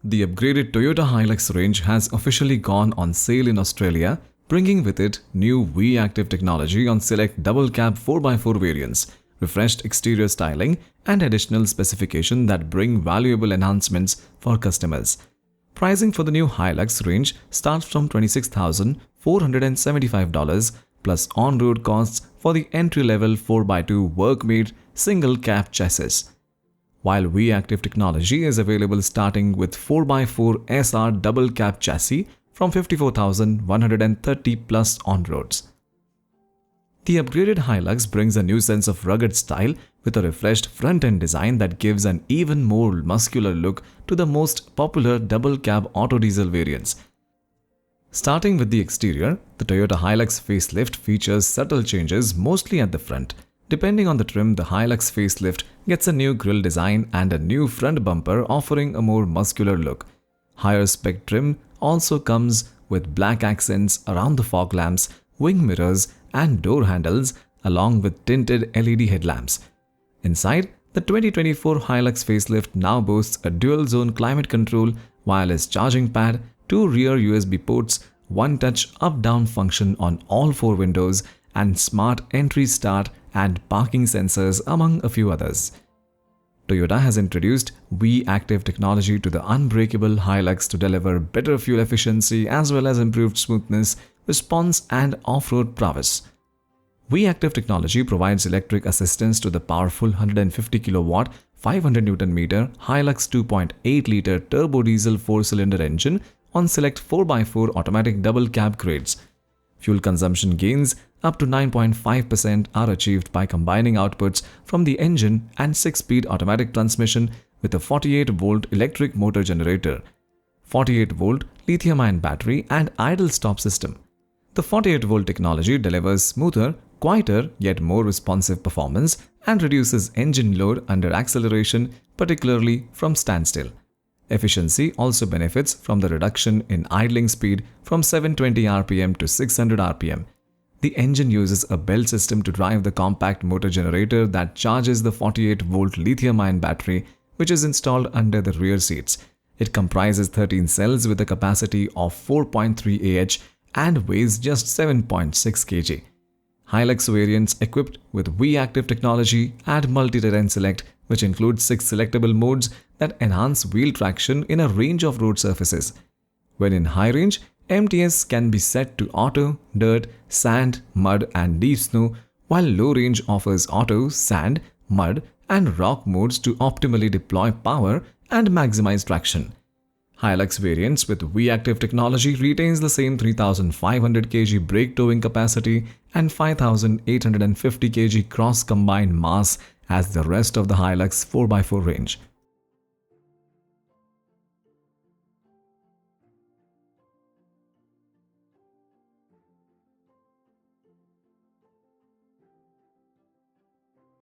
The upgraded Toyota HiLux range has officially gone on sale in Australia, bringing with it new V-Active technology on select double-cab 4x4 variants, refreshed exterior styling, and additional specifications that bring valuable enhancements for customers. Pricing for the new HiLux range starts from $26,475 plus on-road costs for the entry-level 4x2 WorkMate single-cab chassis. While V-Active technology is available starting with 4x4 SR double cab chassis from $54,130 plus on roads. The upgraded HiLux brings a new sense of rugged style with a refreshed front-end design that gives an even more muscular look to the most popular double cab auto diesel variants. Starting with the exterior, the Toyota HiLux Facelift features subtle changes mostly at the front. Depending on the trim, the HiLux Facelift gets a new grille design and a new front bumper offering a more muscular look. Higher-spec trim also comes with black accents around the fog lamps, wing mirrors, and door handles, along with tinted LED headlamps. Inside, the 2024 HiLux Facelift now boasts a dual-zone climate control, wireless charging pad, 2 rear USB ports, one-touch up-down function on all 4 windows, and smart entry start and parking sensors among a few others. Toyota has introduced V-Active technology to the unbreakable HiLux to deliver better fuel efficiency as well as improved smoothness, response, and off-road prowess. V-Active technology provides electric assistance to the powerful 150 kW, 500 Nm HiLux 2.8-liter turbo diesel 4-cylinder engine on select 4x4 automatic double cab grades. Fuel consumption gains up to 9.5% are achieved by combining outputs from the engine and 6-speed automatic transmission with a 48-volt electric motor generator, 48-volt lithium-ion battery, and idle stop system. The 48-volt technology delivers smoother, quieter yet more responsive performance and reduces engine load under acceleration, particularly from standstill. Efficiency also benefits from the reduction in idling speed from 720 rpm to 600 rpm. The engine uses a belt system to drive the compact motor generator that charges the 48-volt lithium-ion battery, which is installed under the rear seats. It comprises 13 cells with a capacity of 4.3 Ah and weighs just 7.6 kg. HiLux variants equipped with V-Active technology add multi-terrain select, which includes 6 selectable modes that enhance wheel traction in a range of road surfaces. When in high range, MTS can be set to auto, dirt, sand, mud, and deep snow, while low range offers auto, sand, mud, and rock modes to optimally deploy power and maximize traction. HiLux variants with V-Active technology retains the same 3,500 kg brake towing capacity and 5,850 kg cross-combined mass as the rest of the HiLux 4x4 range.